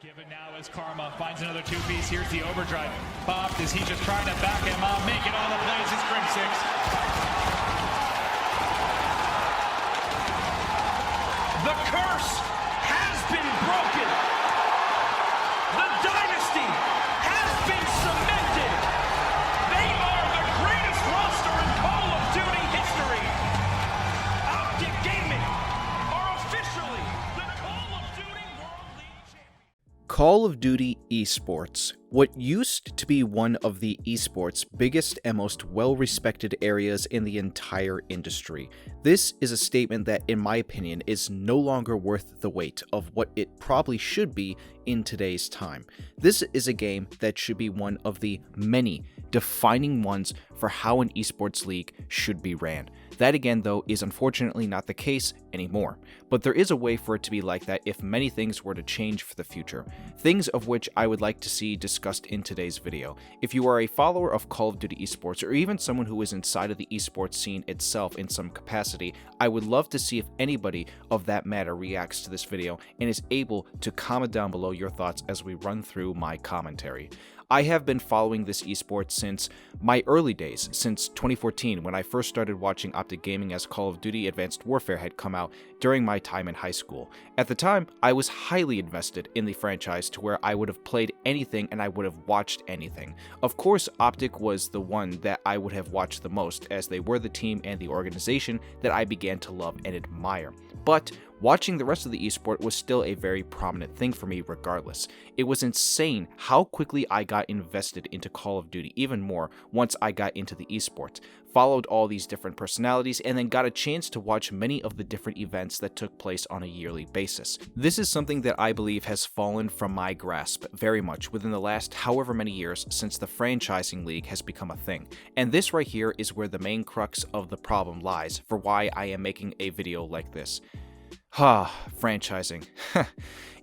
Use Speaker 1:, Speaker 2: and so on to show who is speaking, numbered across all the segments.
Speaker 1: Given now as Karma finds another two-piece. Here's the overdrive. Popped as he's just trying to back him up, make it all the plays. It's Crim 6.
Speaker 2: The curse has been broken. The dynasty has been cemented. They are the greatest roster in Call of Duty history. Optic Gaming are officially the Call of Duty World League champions.
Speaker 3: Call of Duty Esports. What used to be one of the esports' biggest and most well-respected areas in the entire industry. This is a statement that, in my opinion, is no longer worth the weight of what it probably should be in today's time. This is a game that should be one of the many defining ones for how an esports league should be ran. That again, though, is unfortunately not the case anymore. But there is a way for it to be like that if many things were to change for the future. Things of which I would like to see discussed in today's video. If you are a follower of Call of Duty Esports, or even someone who is inside of the esports scene itself in some capacity, I would love to see if anybody of that matter reacts to this video and is able to comment down below your thoughts as we run through my commentary. I have been following this esport since my early days, since 2014 when I first started watching Optic Gaming as Call of Duty Advanced Warfare had come out during my time in high school. At the time, I was highly invested in the franchise to where I would have played anything and I would have watched anything. Of course, Optic was the one that I would have watched the most, as they were the team and the organization that I began to love and admire. But watching the rest of the esport was still a very prominent thing for me regardless. It was insane how quickly I got invested into Call of Duty, even more once I got into the esport, followed all these different personalities, and then got a chance to watch many of the different events that took place on a yearly basis. This is something that I believe has fallen from my grasp very much within the last however many years since the franchising league has become a thing. And this right here is where the main crux of the problem lies for why I am making a video like this. Franchising.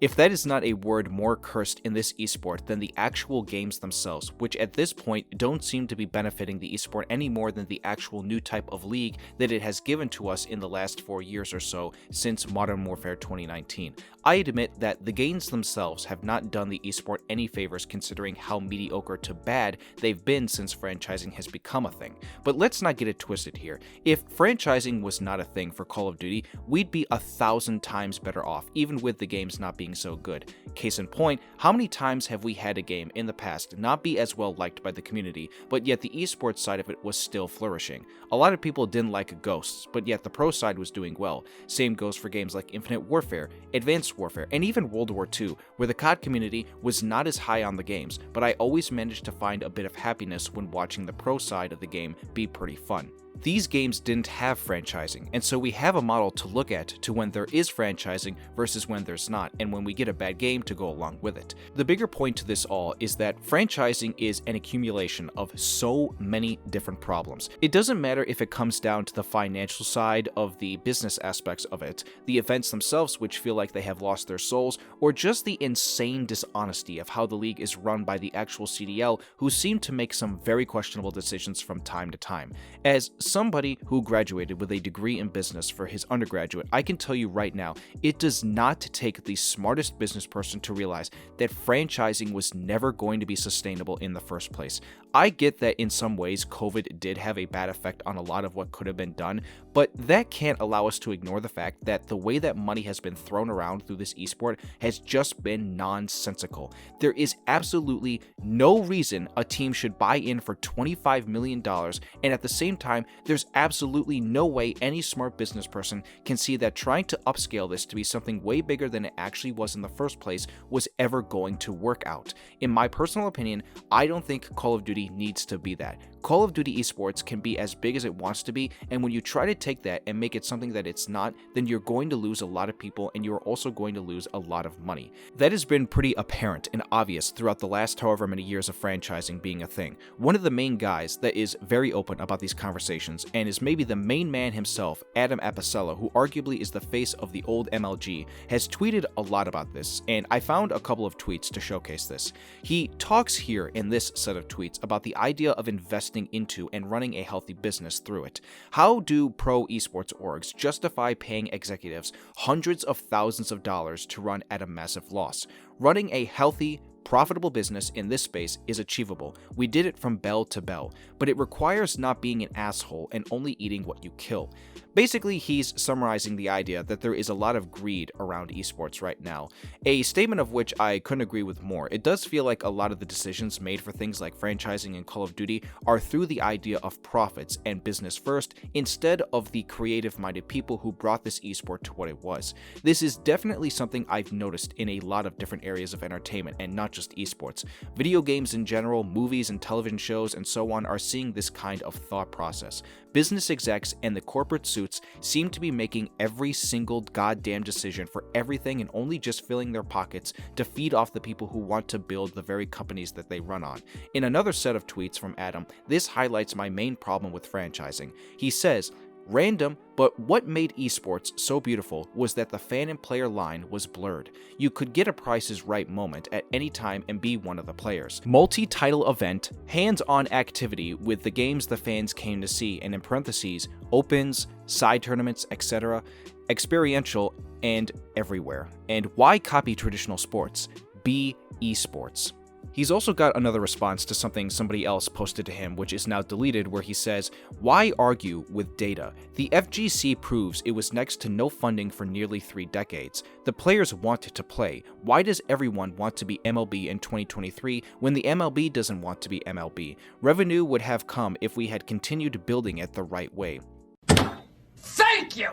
Speaker 3: If that is not a word more cursed in this esport than the actual games themselves, which at this point don't seem to be benefiting the esport any more than the actual new type of league that it has given to us in the last 4 years or so since Modern Warfare 2019. I admit that the games themselves have not done the esport any favors considering how mediocre to bad they've been since franchising has become a thing. But let's not get it twisted here. If franchising was not a thing for Call of Duty, we'd be 1,000 times better off, even with the games not being so good. Case in point, how many times have we had a game in the past not be as well liked by the community, but yet the esports side of it was still flourishing? A lot of people didn't like Ghosts, but yet the pro side was doing well. Same goes for games like Infinite Warfare, Advanced Warfare, and even World War II, where the COD community was not as high on the games, but I always managed to find a bit of happiness when watching the pro side of the game be pretty fun. These games didn't have franchising, and so we have a model to look at to when there is franchising versus when there's not, and when we get a bad game to go along with it. The bigger point to this all is that franchising is an accumulation of so many different problems. It doesn't matter if it comes down to the financial side of the business aspects of it, the events themselves which feel like they have lost their souls, or just the insane dishonesty of how the league is run by the actual CDL, who seem to make some very questionable decisions from time to time. As somebody who graduated with a degree in business for his undergraduate, I can tell you right now, it does not take the smartest business person to realize that franchising was never going to be sustainable in the first place. I get that in some ways COVID did have a bad effect on a lot of what could have been done, but that can't allow us to ignore the fact that the way that money has been thrown around through this esport has just been nonsensical. There is absolutely no reason a team should buy in for $25 million, and at the same time, there's absolutely no way any smart business person can see that trying to upscale this to be something way bigger than it actually was in the first place was ever going to work out. In my personal opinion, I don't think Call of Duty needs to be that. Call of Duty Esports can be as big as it wants to be, and when you try to take that and make it something that it's not, then you're going to lose a lot of people and you're also going to lose a lot of money. That has been pretty apparent and obvious throughout the last however many years of franchising being a thing. One of the main guys that is very open about these conversations and is maybe the main man himself, Adam Apicella, who arguably is the face of the old MLG, has tweeted a lot about this, and I found a couple of tweets to showcase this. He talks here in this set of tweets about the idea of investing into and running a healthy business through it. How do pro pro esports orgs justify paying executives hundreds of thousands of dollars to run at a massive loss. Running a healthy, profitable business in this space is achievable. We did it from bell to bell, but it requires not being an asshole and only eating what you kill. Basically, he's summarizing the idea that there is a lot of greed around esports right now, a statement of which I couldn't agree with more. It does feel like a lot of the decisions made for things like franchising and Call of Duty are through the idea of profits and business first, instead of the creative-minded people who brought this esport to what it was. This is definitely something I've noticed in a lot of different areas of entertainment, and not just esports. Video games in general, movies and television shows, and so on are seeing this kind of thought process. Business execs and the corporate suits seem to be making every single goddamn decision for everything and only just filling their pockets to feed off the people who want to build the very companies that they run on. In another set of tweets from Adam, this highlights my main problem with franchising. He says, "Random, but what made esports so beautiful was that the fan and player line was blurred. You could get a Price is Right moment at any time and be one of the players. Multi-title event, hands-on activity with the games the fans came to see, and in parentheses, opens, side tournaments, etc., experiential, and everywhere. And why copy traditional sports? Be esports." He's also got another response to something somebody else posted to him, which is now deleted, where he says, "Why argue with data? The FGC proves it was next to no funding for nearly 3 decades. The players want to play. Why does everyone want to be MLB in 2023 when the MLB doesn't want to be MLB? Revenue would have come if we had continued building it the right way."
Speaker 2: Thank you!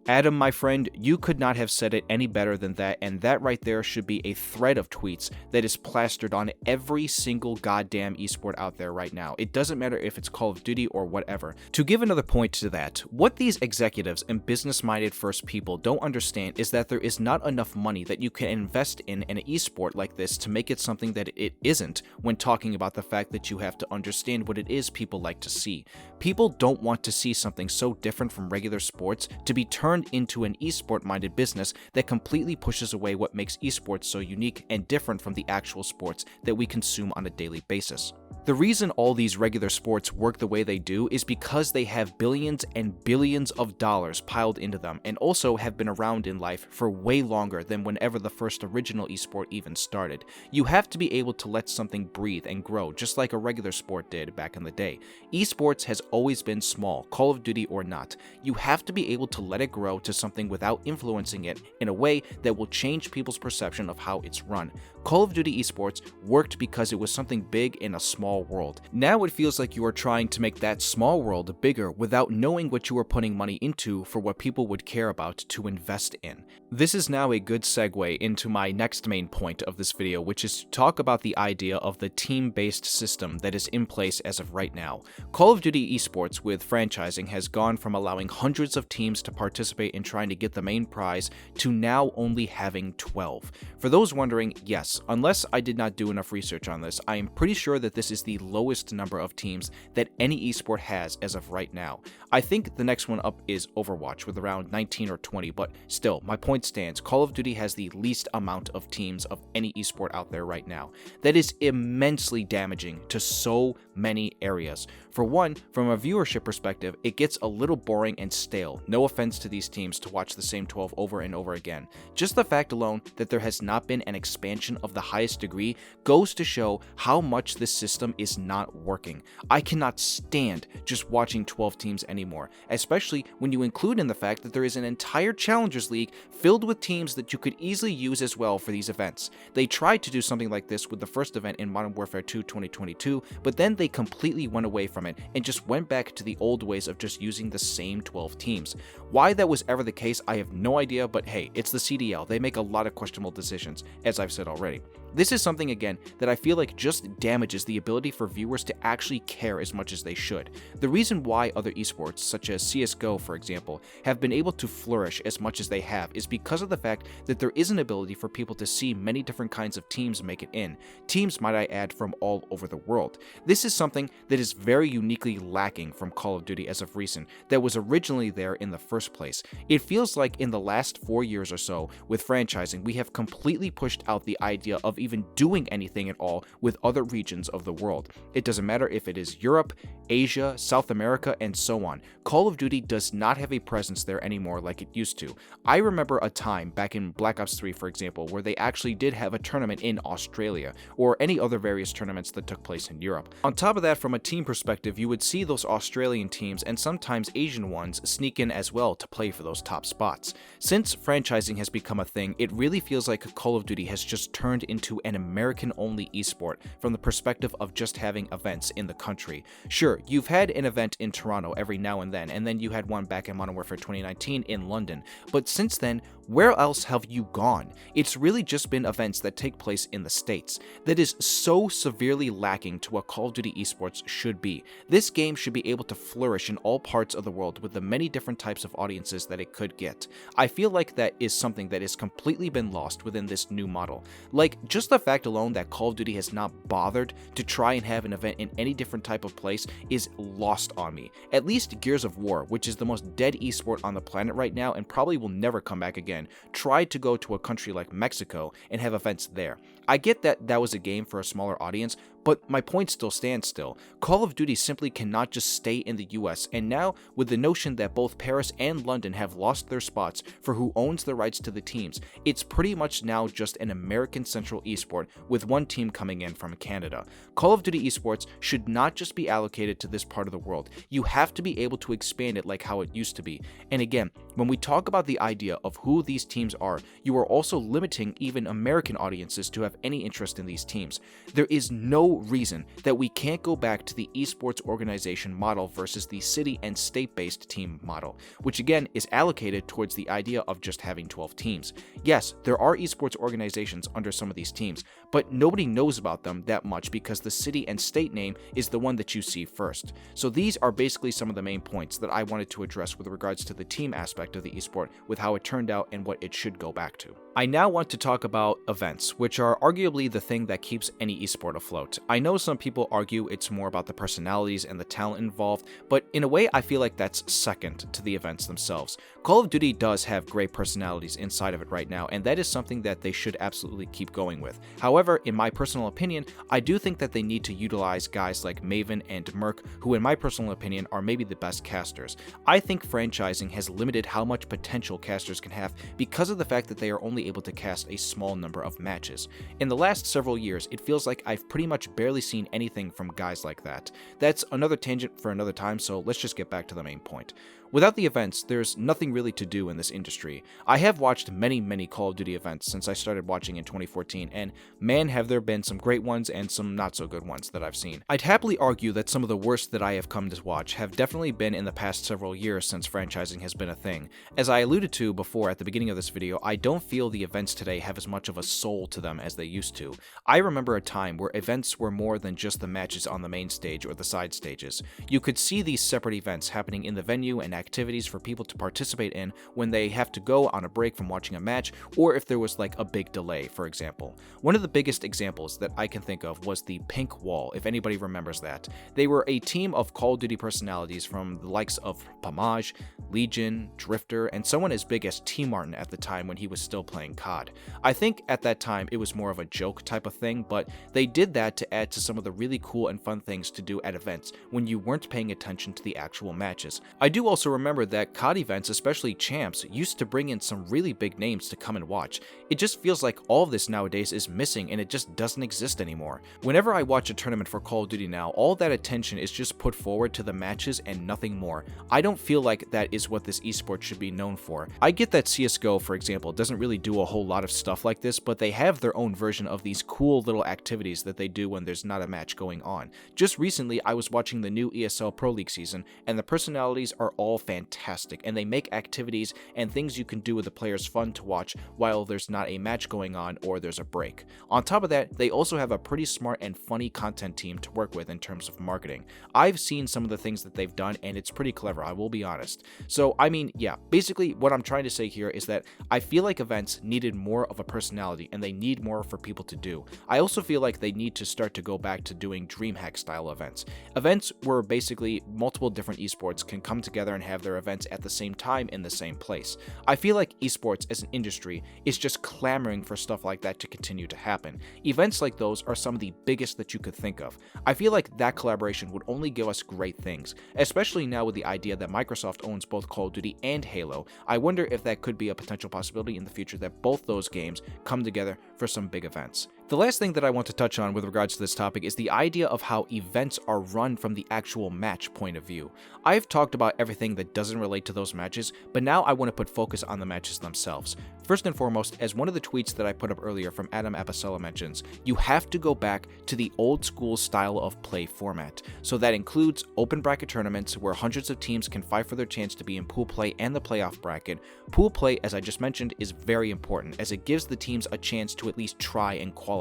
Speaker 3: Adam, my friend, you could not have said it any better than that, and that right there should be a thread of tweets that is plastered on every single goddamn esport out there right now. It doesn't matter if it's Call of Duty or whatever. To give another point to that, what these executives and business-minded first people don't understand is that there is not enough money that you can invest in an esport like this to make it something that it isn't, when talking about the fact that you have to understand what it is people like to see. People don't want to see something so different from regular sports to be turned into an esport-minded business that completely pushes away what makes esports so unique and different from the actual sports that we consume on a daily basis. The reason all these regular sports work the way they do is because they have billions and billions of dollars piled into them, and also have been around in life for way longer than whenever the first original esport even started. You have to be able to let something breathe and grow, just like a regular sport did back in the day. Esports has always been small, Call of Duty or not. You have to be able to let it grow to something without influencing it in a way that will change people's perception of how it's run. Call of Duty Esports worked because it was something big in a small world. Now it feels like you are trying to make that small world bigger without knowing what you are putting money into for what people would care about to invest in. This is now a good segue into my next main point of this video, which is to talk about the idea of the team-based system that is in place as of right now. Call of Duty Esports with franchising has gone from allowing hundreds of teams to participate in trying to get the main prize to now only having 12. For those wondering, yes, unless I did not do enough research on this, I am pretty sure that this is the lowest number of teams that any esport has as of right now. I think the next one up is Overwatch with around 19 or 20, but still, my point stands. Call of Duty has the least amount of teams of any esport out there right now. That is immensely damaging to so many areas. For one, from a viewership perspective, it gets a little boring and stale. No offense to these teams to watch the same 12 over and over again. Just the fact alone that there has not been an expansion of the highest degree goes to show how much this system is not working. I cannot stand just watching 12 teams anymore, especially when you include in the fact that there is an entire Challengers League filled with teams that you could easily use as well for these events. They tried to do something like this with the first event in Modern Warfare 2 2022, but then they completely went away from it and just went back to the old ways of just using the same 12 teams. Why that was ever the case, I have no idea, but hey, it's the CDL. They make a lot of questionable decisions, as I've said already. This is something, again, that I feel like just damages the ability for viewers to actually care as much as they should. The reason why other esports, such as CSGO for example, have been able to flourish as much as they have is because of the fact that there is an ability for people to see many different kinds of teams make it in. Teams, might I add, from all over the world. This is something that is very uniquely lacking from Call of Duty as of recent, that was originally there in the first place. It feels like in the last 4 years or so, with franchising, we have completely pushed out the idea of even doing anything at all with other regions of the world. world. It doesn't matter if it is Europe, Asia, South America, and so on. Call of Duty does not have a presence there anymore like it used to. I remember a time back in Black Ops 3, for example, where they actually did have a tournament in Australia, or any other various tournaments that took place in Europe. On top of that, from a team perspective, you would see those Australian teams and sometimes Asian ones sneak in as well to play for those top spots. Since franchising has become a thing, it really feels like Call of Duty has just turned into an American-only esport from the perspective of just having events in the country. Sure, you've had an event in Toronto every now and then you had one back in Modern Warfare 2019 in London, but since then, where else have you gone? It's really just been events that take place in the States. That is so severely lacking to what Call of Duty Esports should be. This game should be able to flourish in all parts of the world with the many different types of audiences that it could get. I feel like that is something that has completely been lost within this new model. Like, just the fact alone that Call of Duty has not bothered to try and have an event in any different type of place is lost on me. At least Gears of War, which is the most dead esport on the planet right now and probably will never come back again, tried to go to a country like Mexico and have events there. I get that that was a game for a smaller audience, but my point still stands still. Call of Duty simply cannot just stay in the US, and now with the notion that both Paris and London have lost their spots for who owns the rights to the teams, it's pretty much now just an American central esport with one team coming in from Canada. Call of Duty Esports should not just be allocated to this part of the world. You have to be able to expand it like how it used to be. And again, when we talk about the idea of who these teams are, you are also limiting even American audiences to have any interest in these teams. There is no reason that we can't go back to the esports organization model versus the city and state-based team model, which again is allocated towards the idea of just having 12 teams. Yes, there are esports organizations under some of these teams, but nobody knows about them that much because the city and state name is the one that you see first. So these are basically some of the main points that I wanted to address with regards to the team aspect of the esport, with how it turned out and what it should go back to. I now want to talk about events, which are arguably the thing that keeps any esport afloat. I know some people argue it's more about the personalities and the talent involved, but in a way I feel like that's second to the events themselves. Call of Duty does have great personalities inside of it right now, and that is something that they should absolutely keep going with. However, in my personal opinion, I do think that they need to utilize guys like Maven and Merc, who in my personal opinion are maybe the best casters. I think franchising has limited how much potential casters can have because of the fact that they are only able to cast a small number of matches. In the last several years, it feels like I've pretty much barely seen anything from guys like that. That's another tangent for another time, so let's just get back to the main point. Without the events, there's nothing really to do in this industry. I have watched many Call of Duty events since I started watching in 2014, and man, have there been some great ones and some not so good ones that I've seen. I'd happily argue that some of the worst that I have come to watch have definitely been in the past several years since franchising has been a thing. As I alluded to before at the beginning of this video, I don't feel the events today have as much of a soul to them as they used to. I remember a time where events were more than just the matches on the main stage or the side stages. You could see these separate events happening in the venue and activities for people to participate in when they have to go on a break from watching a match, or if there was like a big delay, for example. One of the biggest examples that I can think of was the Pink Wall, if anybody remembers that. They were a team of Call of Duty personalities from the likes of Pomage, Legion, Drifter, and someone as big as T Martin at the time when he was still playing COD. I think at that time it was more of a joke type of thing, but they did that to add to some of the really cool and fun things to do at events when you weren't paying attention to the actual matches. I do also remember that COD events, especially Champs, used to bring in some really big names to come and watch. It just feels like all of this nowadays is missing and it just doesn't exist anymore. Whenever I watch a tournament for Call of Duty now, all that attention is just put forward to the matches and nothing more. I don't feel like that is what this esport should be known for. I get that CSGO, for example, doesn't really do a whole lot of stuff like this, but they have their own version of these cool little activities that they do when there's not a match going on. Just recently, I was watching the new ESL Pro League season, and the personalities are all fantastic, and they make activities and things you can do with the players fun to watch while there's not a match going on or there's a break. On top of that, they also have a pretty smart and funny content team to work with in terms of marketing. I've seen some of the things that they've done, and it's pretty clever, I will be honest. So, I mean, yeah, basically what I'm trying to say here is that I feel like events needed more of a personality, and they need more for people to do. I also feel like they need to start to go back to doing DreamHack style events. Events where basically multiple different esports can come together and have their events at the same time in the same place. I feel like esports as an industry is just clamoring for stuff like that to continue to happen. Events like those are some of the biggest that you could think of. I feel like that collaboration would only give us great things, especially now with the idea that Microsoft owns both Call of Duty and Halo. I wonder if that could be a potential possibility in the future that both those games come together for some big events. The last thing that I want to touch on with regards to this topic is the idea of how events are run from the actual match point of view. I've talked about everything that doesn't relate to those matches, but now I want to put focus on the matches themselves. First and foremost, as one of the tweets that I put up earlier from Adam Apicella mentions, you have to go back to the old school style of play format. So that includes open bracket tournaments where hundreds of teams can fight for their chance to be in pool play and the playoff bracket. Pool play, as I just mentioned, is very important as it gives the teams a chance to at least try and qualify.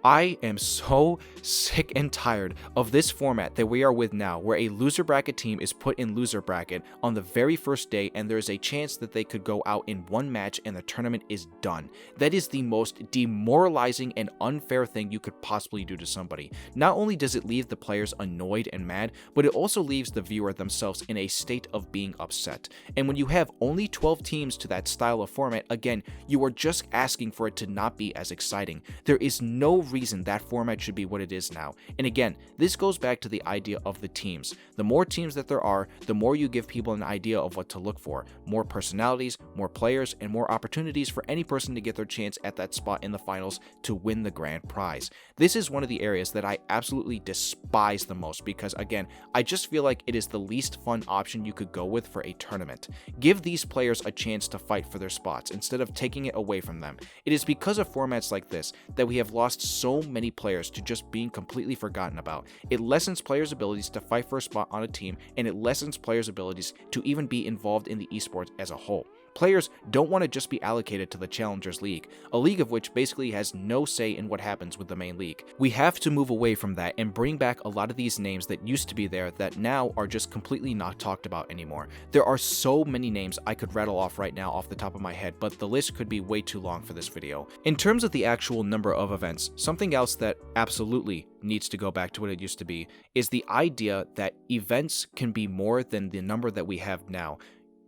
Speaker 3: I am so sick and tired of this format that we are with now, where a loser bracket team is put in loser bracket on the very first day and there is a chance that they could go out in one match and the tournament is done. That is the most demoralizing and unfair thing you could possibly do to somebody. Not only does it leave the players annoyed and mad, but it also leaves the viewer themselves in a state of being upset. And when you have only 12 teams to that style of format, again, you are just asking for it to not be as exciting. There is no reason that format should be what it is now. And again, this goes back to the idea of the teams. The more teams that there are, the more you give people an idea of what to look for. More personalities, more players, and more opportunities for any person to get their chance at that spot in the finals to win the grand prize. This is one of the areas that I absolutely despise the most because, again, I just feel like it is the least fun option you could go with for a tournament. Give these players a chance to fight for their spots instead of taking it away from them. It is because of formats like this that we have lost so many players to just being completely forgotten about. It lessens players' abilities to fight for a spot on a team, and it lessens players' abilities to even be involved in the esports as a whole. Players don't want to just be allocated to the Challengers League, a league of which basically has no say in what happens with the main league. We have to move away from that and bring back a lot of these names that used to be there that now are just completely not talked about anymore. There are so many names I could rattle off right now off the top of my head, but the list could be way too long for this video. In terms of the actual number of events, something else that absolutely needs to go back to what it used to be is the idea that events can be more than the number that we have now.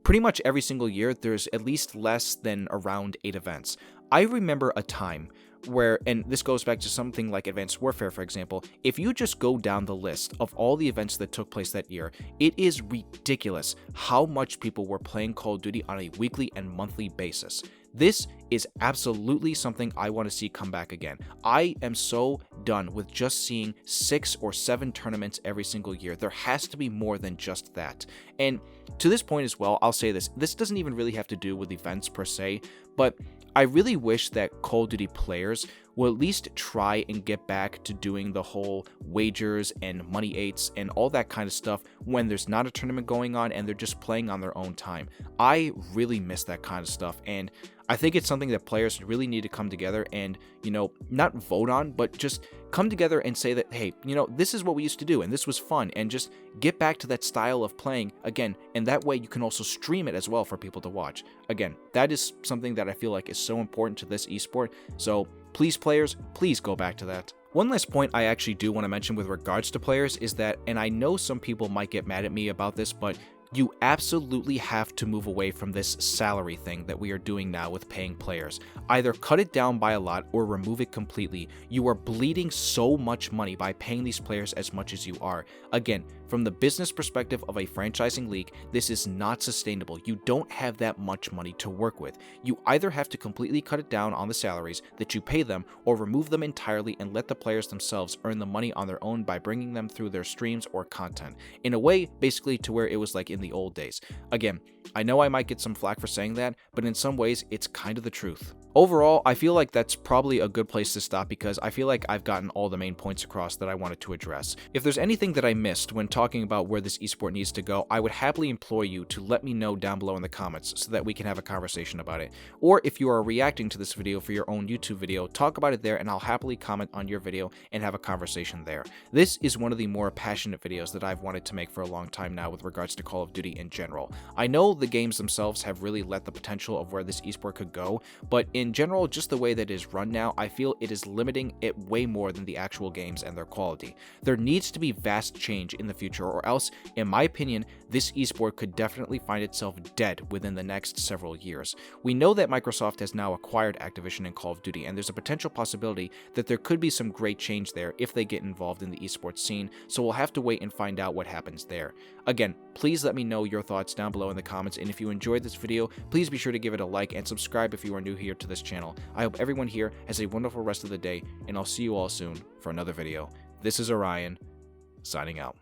Speaker 3: Pretty much every single year, there's at least less than around 8 events. I remember a time where, and this goes back to something like Advanced Warfare, for example, if you just go down the list of all the events that took place that year, it is ridiculous how much people were playing Call of Duty on a weekly and monthly basis. This is absolutely something I want to see come back again. I am so done with just seeing 6 or 7 tournaments every single year. There has to be more than just that. And to this point as well, I'll say this doesn't even really have to do with events per se, but I really wish that Call of Duty players will at least try and get back to doing the whole wagers and money 8s and all that kind of stuff when there's not a tournament going on and they're just playing on their own time. I really miss that kind of stuff, and I think it's something that players really need to come together and, not vote on, but just come together and say that, hey, this is what we used to do and this was fun, and just get back to that style of playing again, and that way you can also stream it as well for people to watch. Again, that is something that I feel like is so important to this esport, so please players, please go back to that. One last point I actually do want to mention with regards to players is that, and I know some people might get mad at me about this, but you absolutely have to move away from this salary thing that we are doing now with paying players. Either cut it down by a lot or remove it completely. You are bleeding so much money by paying these players as much as you are. Again, from the business perspective of a franchising league, this is not sustainable. You don't have that much money to work with. You either have to completely cut it down on the salaries that you pay them, or remove them entirely and let the players themselves earn the money on their own by bringing them through their streams or content. In a way, basically to where it was like in the old days. Again, I know I might get some flack for saying that, but in some ways, it's kind of the truth. Overall, I feel like that's probably a good place to stop because I feel like I've gotten all the main points across that I wanted to address. If there's anything that I missed when talking about where this esport needs to go, I would happily implore you to let me know down below in the comments so that we can have a conversation about it. Or if you are reacting to this video for your own YouTube video, talk about it there and I'll happily comment on your video and have a conversation there. This is one of the more passionate videos that I've wanted to make for a long time now with regards to Call of of Duty in general. I know the games themselves have really let the potential of where this esport could go, but in general, just the way that it is run now, I feel it is limiting it way more than the actual games and their quality. There needs to be vast change in the future, or else, in my opinion, this esport could definitely find itself dead within the next several years. We know that Microsoft has now acquired Activision and Call of Duty, and there's a potential possibility that there could be some great change there if they get involved in the esports scene, so we'll have to wait and find out what happens there. Again, please let me know your thoughts down below in the comments, and if you enjoyed this video, please be sure to give it a like and subscribe if you are new here to this channel. I hope everyone here has a wonderful rest of the day, and I'll see you all soon for another video. This is Orion, signing out.